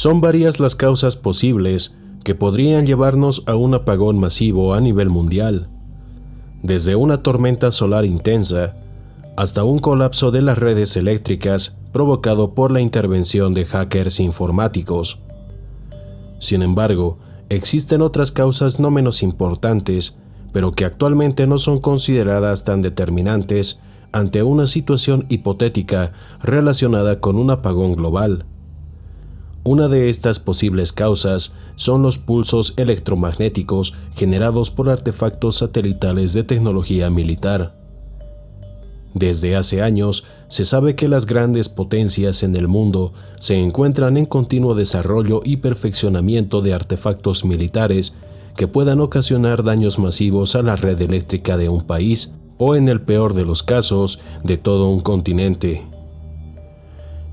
Son varias las causas posibles que podrían llevarnos a un apagón masivo a nivel mundial, desde una tormenta solar intensa hasta un colapso de las redes eléctricas provocado por la intervención de hackers informáticos. Sin embargo, existen otras causas no menos importantes, pero que actualmente no son consideradas tan determinantes ante una situación hipotética relacionada con un apagón global. Una de estas posibles causas son los pulsos electromagnéticos generados por artefactos satelitales de tecnología militar. Desde hace años, se sabe que las grandes potencias en el mundo se encuentran en continuo desarrollo y perfeccionamiento de artefactos militares que puedan ocasionar daños masivos a la red eléctrica de un país o, en el peor de los casos, de todo un continente.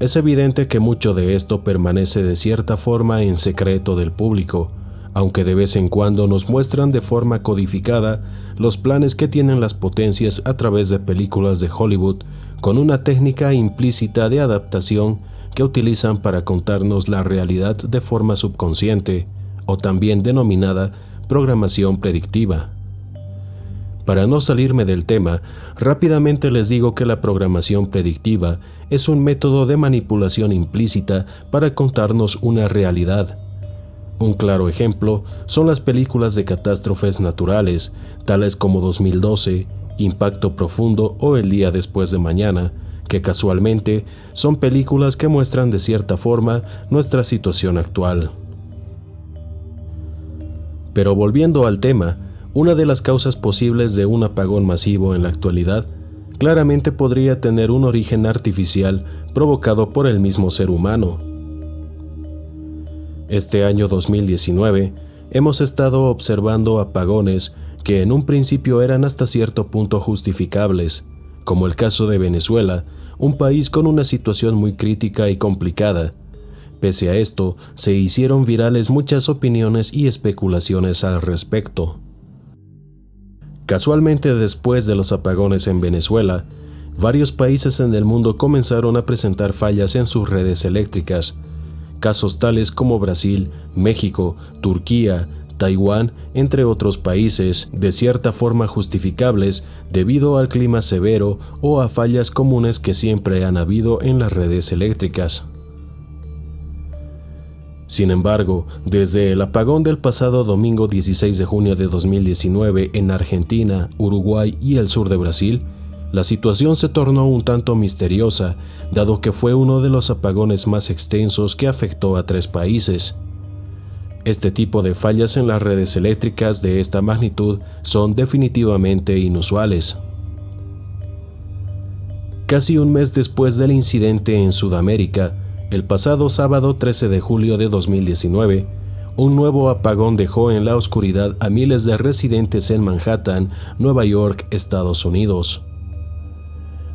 Es evidente que mucho de esto permanece de cierta forma en secreto del público, aunque de vez en cuando nos muestran de forma codificada los planes que tienen las potencias a través de películas de Hollywood con una técnica implícita de adaptación que utilizan para contarnos la realidad de forma subconsciente, o también denominada programación predictiva. Para no salirme del tema, rápidamente les digo que la programación predictiva es un método de manipulación implícita para contarnos una realidad. Un claro ejemplo son las películas de catástrofes naturales, tales como 2012, Impacto Profundo o El Día Después de Mañana, que casualmente son películas que muestran de cierta forma nuestra situación actual. Pero volviendo al tema, una de las causas posibles de un apagón masivo en la actualidad claramente podría tener un origen artificial provocado por el mismo ser humano. Este año 2019 hemos estado observando apagones que en un principio eran hasta cierto punto justificables, como el caso de Venezuela, un país con una situación muy crítica y complicada. Pese a esto, se hicieron virales muchas opiniones y especulaciones al respecto. Casualmente, después de los apagones en Venezuela, varios países en el mundo comenzaron a presentar fallas en sus redes eléctricas. Casos tales como Brasil, México, Turquía, Taiwán, entre otros países, de cierta forma justificables debido al clima severo o a fallas comunes que siempre han habido en las redes eléctricas. Sin embargo, desde el apagón del pasado domingo 16 de junio de 2019 en Argentina, Uruguay y el sur de Brasil, la situación se tornó un tanto misteriosa, dado que fue uno de los apagones más extensos que afectó a 3 países. Este tipo de fallas en las redes eléctricas de esta magnitud son definitivamente inusuales. Casi un mes después del incidente en Sudamérica, el pasado sábado 13 de julio de 2019, un nuevo apagón dejó en la oscuridad a miles de residentes en Manhattan, Nueva York, Estados Unidos.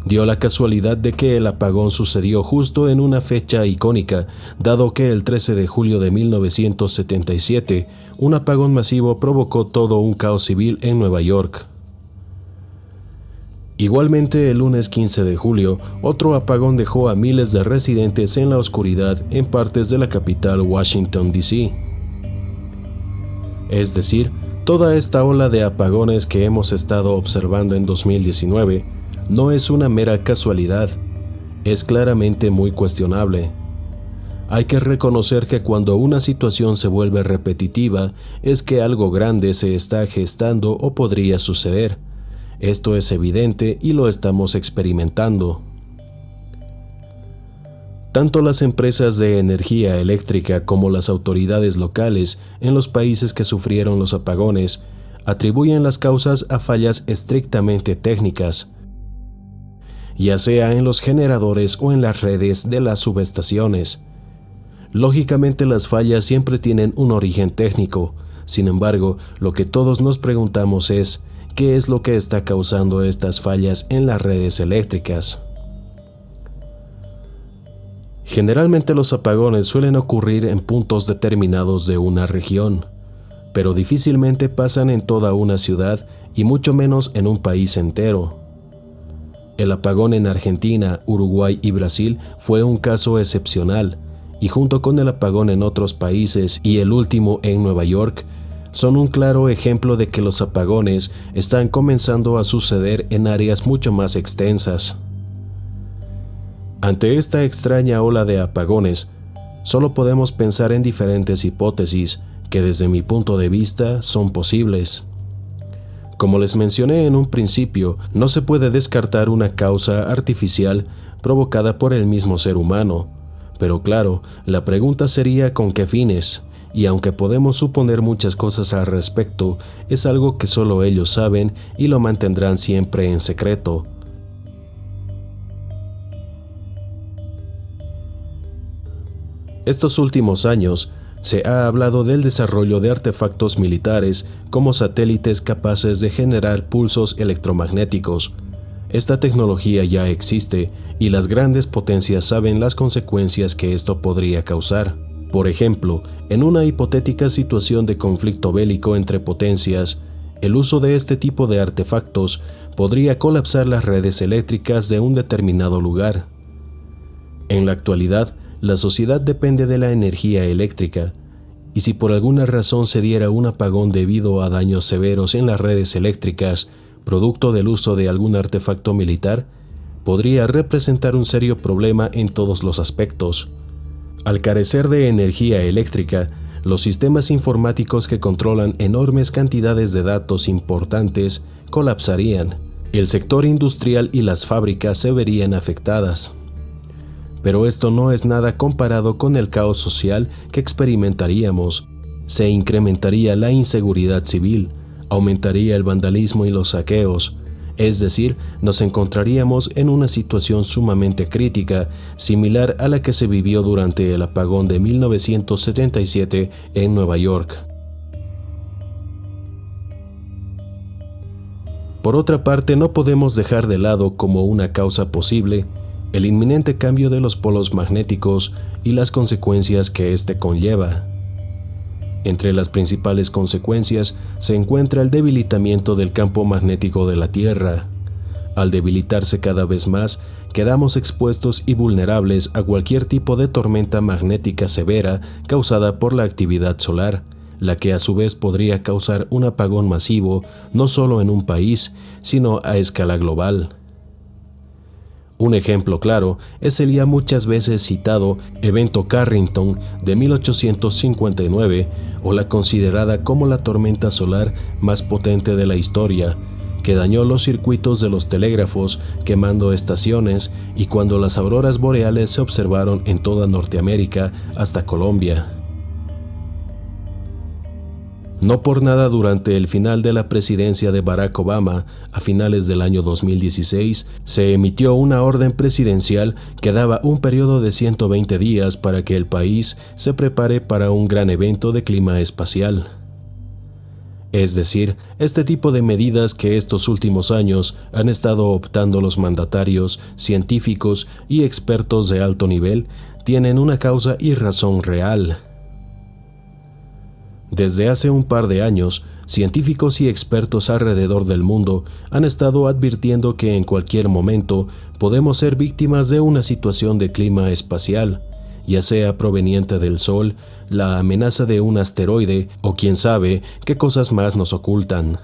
Dio la casualidad de que el apagón sucedió justo en una fecha icónica, dado que el 13 de julio de 1977, un apagón masivo provocó todo un caos civil en Nueva York. Igualmente, el lunes 15 de julio, otro apagón dejó a miles de residentes en la oscuridad en partes de la capital Washington, D.C. Es decir, toda esta ola de apagones que hemos estado observando en 2019 no es una mera casualidad, es claramente muy cuestionable. Hay que reconocer que cuando una situación se vuelve repetitiva, es que algo grande se está gestando o podría suceder. Esto es evidente y lo estamos experimentando. Tanto las empresas de energía eléctrica como las autoridades locales en los países que sufrieron los apagones atribuyen las causas a fallas estrictamente técnicas, ya sea en los generadores o en las redes de las subestaciones. Lógicamente, las fallas siempre tienen un origen técnico. Sin embargo, lo que todos nos preguntamos es, ¿qué es lo que está causando estas fallas en las redes eléctricas? Generalmente los apagones suelen ocurrir en puntos determinados de una región, pero difícilmente pasan en toda una ciudad y mucho menos en un país entero. El apagón en Argentina, Uruguay y Brasil fue un caso excepcional, y junto con el apagón en otros países y el último en Nueva York, son un claro ejemplo de que los apagones están comenzando a suceder en áreas mucho más extensas. Ante esta extraña ola de apagones, solo podemos pensar en diferentes hipótesis que desde mi punto de vista son posibles. Como les mencioné en un principio, no se puede descartar una causa artificial provocada por el mismo ser humano, pero claro, la pregunta sería ¿con qué fines? Y aunque podemos suponer muchas cosas al respecto, es algo que solo ellos saben y lo mantendrán siempre en secreto. Estos últimos años, se ha hablado del desarrollo de artefactos militares como satélites capaces de generar pulsos electromagnéticos. Esta tecnología ya existe y las grandes potencias saben las consecuencias que esto podría causar. Por ejemplo, en una hipotética situación de conflicto bélico entre potencias, el uso de este tipo de artefactos podría colapsar las redes eléctricas de un determinado lugar. En la actualidad, la sociedad depende de la energía eléctrica, y si por alguna razón se diera un apagón debido a daños severos en las redes eléctricas, producto del uso de algún artefacto militar, podría representar un serio problema en todos los aspectos. Al carecer de energía eléctrica, los sistemas informáticos que controlan enormes cantidades de datos importantes colapsarían. El sector industrial y las fábricas se verían afectadas. Pero esto no es nada comparado con el caos social que experimentaríamos. Se incrementaría la inseguridad civil, aumentaría el vandalismo y los saqueos, es decir, nos encontraríamos en una situación sumamente crítica, similar a la que se vivió durante el apagón de 1977 en Nueva York. Por otra parte, no podemos dejar de lado como una causa posible el inminente cambio de los polos magnéticos y las consecuencias que éste conlleva. Entre las principales consecuencias se encuentra el debilitamiento del campo magnético de la Tierra. Al debilitarse cada vez más, quedamos expuestos y vulnerables a cualquier tipo de tormenta magnética severa causada por la actividad solar, la que a su vez podría causar un apagón masivo no solo en un país, sino a escala global. Un ejemplo claro es el ya muchas veces citado evento Carrington de 1859, o la considerada como la tormenta solar más potente de la historia, que dañó los circuitos de los telégrafos, quemando estaciones, y cuando las auroras boreales se observaron en toda Norteamérica hasta Colombia. No por nada, durante el final de la presidencia de Barack Obama, a finales del año 2016, se emitió una orden presidencial que daba un periodo de 120 días para que el país se prepare para un gran evento de clima espacial. Es decir, este tipo de medidas que estos últimos años han estado optando los mandatarios, científicos y expertos de alto nivel tienen una causa y razón real. Desde hace un par de años, científicos y expertos alrededor del mundo han estado advirtiendo que en cualquier momento podemos ser víctimas de una situación de clima espacial, ya sea proveniente del Sol, la amenaza de un asteroide o quién sabe qué cosas más nos ocultan.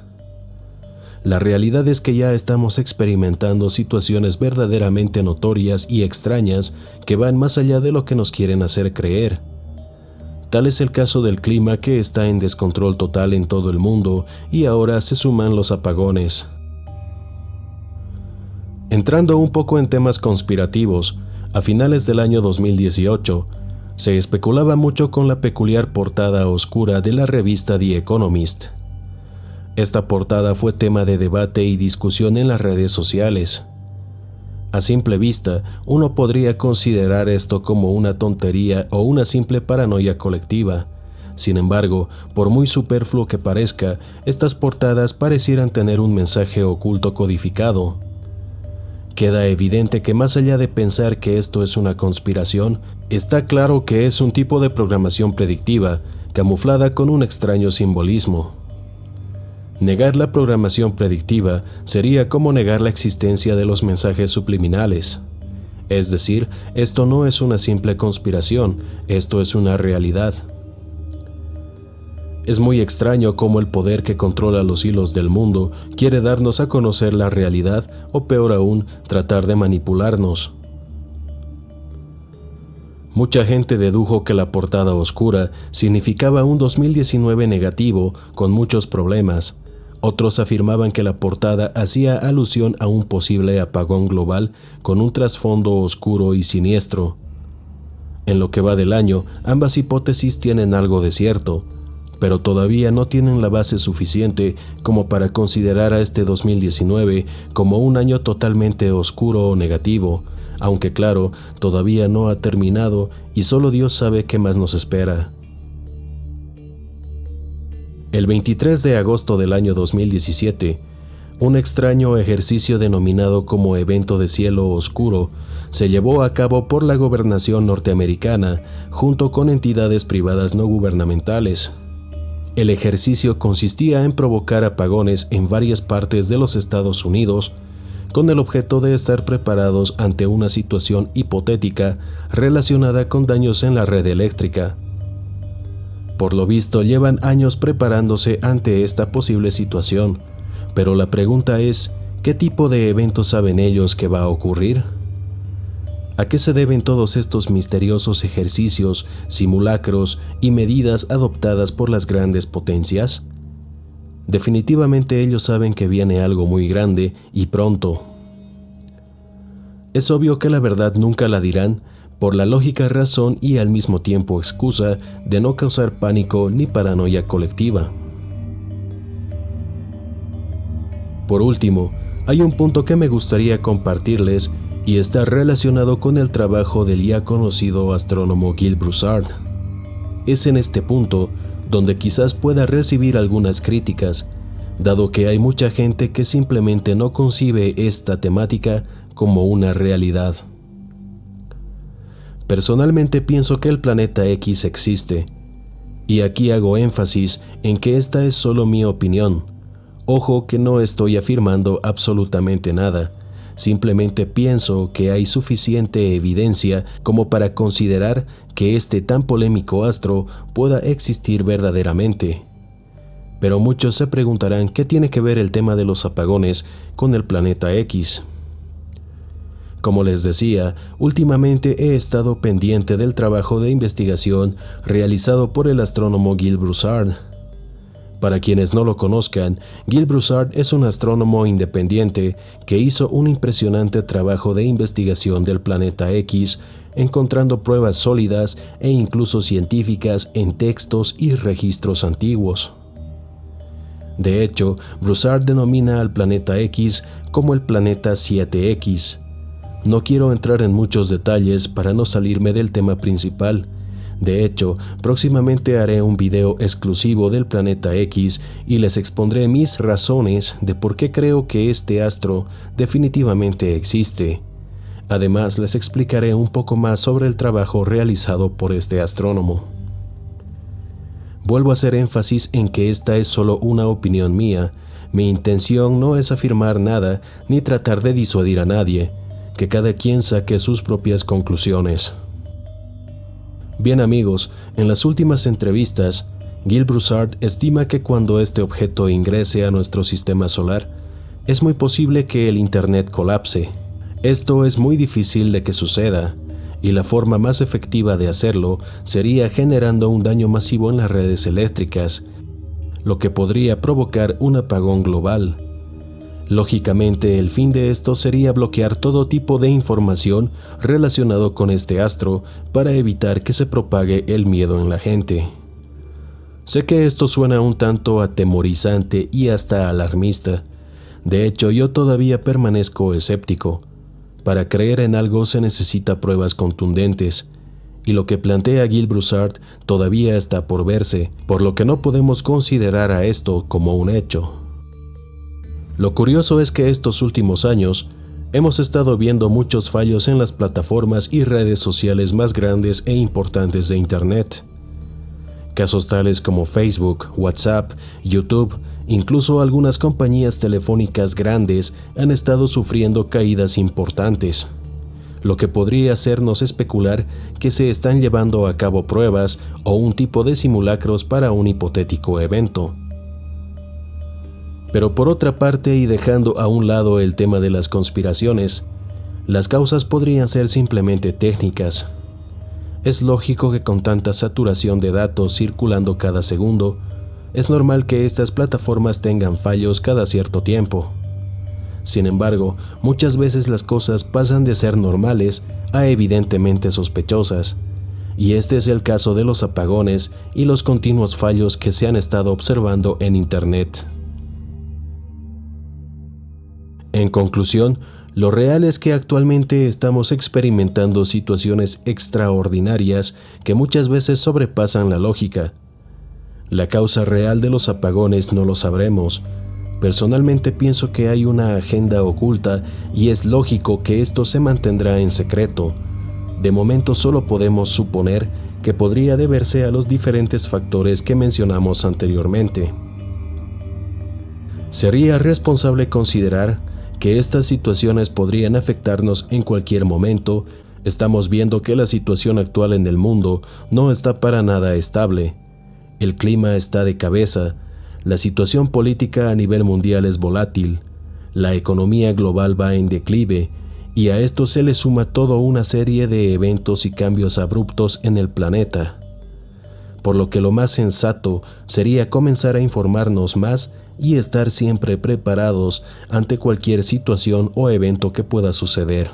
La realidad es que ya estamos experimentando situaciones verdaderamente notorias y extrañas que van más allá de lo que nos quieren hacer creer. Tal es el caso del clima, que está en descontrol total en todo el mundo, y ahora se suman los apagones. Entrando un poco en temas conspirativos, a finales del año 2018, se especulaba mucho con la peculiar portada oscura de la revista The Economist. Esta portada fue tema de debate y discusión en las redes sociales. A simple vista, uno podría considerar esto como una tontería o una simple paranoia colectiva. Sin embargo, por muy superfluo que parezca, estas portadas parecieran tener un mensaje oculto codificado. Queda evidente que más allá de pensar que esto es una conspiración, está claro que es un tipo de programación predictiva, camuflada con un extraño simbolismo. Negar la programación predictiva sería como negar la existencia de los mensajes subliminales. Es decir, esto no es una simple conspiración, esto es una realidad. Es muy extraño cómo el poder que controla los hilos del mundo quiere darnos a conocer la realidad o peor aún, tratar de manipularnos. Mucha gente dedujo que la portada oscura significaba un 2019 negativo con muchos problemas. Otros afirmaban que la portada hacía alusión a un posible apagón global con un trasfondo oscuro y siniestro. En lo que va del año, ambas hipótesis tienen algo de cierto, pero todavía no tienen la base suficiente como para considerar a este 2019 como un año totalmente oscuro o negativo, aunque claro, todavía no ha terminado y solo Dios sabe qué más nos espera. El 23 de agosto del año 2017, un extraño ejercicio denominado como Evento de Cielo Oscuro se llevó a cabo por la gobernación norteamericana junto con entidades privadas no gubernamentales. El ejercicio consistía en provocar apagones en varias partes de los Estados Unidos con el objeto de estar preparados ante una situación hipotética relacionada con daños en la red eléctrica. Por lo visto, llevan años preparándose ante esta posible situación, pero la pregunta es, ¿qué tipo de eventos saben ellos que va a ocurrir? ¿A qué se deben todos estos misteriosos ejercicios, simulacros y medidas adoptadas por las grandes potencias? Definitivamente ellos saben que viene algo muy grande y pronto. Es obvio que la verdad nunca la dirán, por la lógica razón y al mismo tiempo excusa de no causar pánico ni paranoia colectiva. Por último, hay un punto que me gustaría compartirles y está relacionado con el trabajo del ya conocido astrónomo Gil Broussard. Es en este punto donde quizás pueda recibir algunas críticas, dado que hay mucha gente que simplemente no concibe esta temática como una realidad. Personalmente pienso que el planeta X existe, y aquí hago énfasis en que esta es solo mi opinión. Ojo que no estoy afirmando absolutamente nada, simplemente pienso que hay suficiente evidencia como para considerar que este tan polémico astro pueda existir verdaderamente. Pero muchos se preguntarán qué tiene que ver el tema de los apagones con el planeta X. Como les decía, últimamente he estado pendiente del trabajo de investigación realizado por el astrónomo Gil Broussard. Para quienes no lo conozcan, Gil Broussard es un astrónomo independiente que hizo un impresionante trabajo de investigación del planeta X, encontrando pruebas sólidas e incluso científicas en textos y registros antiguos. De hecho, Broussard denomina al planeta X como el planeta 7X. No quiero entrar en muchos detalles para no salirme del tema principal. De hecho, próximamente haré un video exclusivo del planeta X y les expondré mis razones de por qué creo que este astro definitivamente existe. Además, les explicaré un poco más sobre el trabajo realizado por este astrónomo. Vuelvo a hacer énfasis en que esta es solo una opinión mía. Mi intención no es afirmar nada ni tratar de disuadir a nadie. Que cada quien saque sus propias conclusiones. Bien amigos, en las últimas entrevistas, Gil Broussard estima que cuando este objeto ingrese a nuestro sistema solar, es muy posible que el Internet colapse. Esto es muy difícil de que suceda, y la forma más efectiva de hacerlo sería generando un daño masivo en las redes eléctricas, lo que podría provocar un apagón global. Lógicamente, el fin de esto sería bloquear todo tipo de información relacionado con este astro para evitar que se propague el miedo en la gente. Sé que esto suena un tanto atemorizante y hasta alarmista. De hecho, yo todavía permanezco escéptico. Para creer en algo se necesita pruebas contundentes, y lo que plantea Gil Broussard todavía está por verse, por lo que no podemos considerar a esto como un hecho. Lo curioso es que estos últimos años hemos estado viendo muchos fallos en las plataformas y redes sociales más grandes e importantes de Internet. Casos tales como Facebook, WhatsApp, YouTube, incluso algunas compañías telefónicas grandes han estado sufriendo caídas importantes. lo que podría hacernos especular que se están llevando a cabo pruebas o un tipo de simulacros para un hipotético evento. Pero por otra parte, y dejando a un lado el tema de las conspiraciones, las causas podrían ser simplemente técnicas. Es lógico que con tanta saturación de datos circulando cada segundo, es normal que estas plataformas tengan fallos cada cierto tiempo. Sin embargo, muchas veces las cosas pasan de ser normales a evidentemente sospechosas, y este es el caso de los apagones y los continuos fallos que se han estado observando en Internet. En conclusión, lo real es que actualmente estamos experimentando situaciones extraordinarias que muchas veces sobrepasan la lógica. La causa real de los apagones no lo sabremos. Personalmente pienso que hay una agenda oculta y es lógico que esto se mantendrá en secreto. De momento solo podemos suponer que podría deberse a los diferentes factores que mencionamos anteriormente. Sería responsable considerar que estas situaciones podrían afectarnos en cualquier momento. Estamos viendo que la situación actual en el mundo no está para nada estable. El clima está de cabeza, la situación política a nivel mundial es volátil, la economía global va en declive, y a esto se le suma toda una serie de eventos y cambios abruptos en el planeta. Por lo que lo más sensato sería comenzar a informarnos más y estar siempre preparados ante cualquier situación o evento que pueda suceder.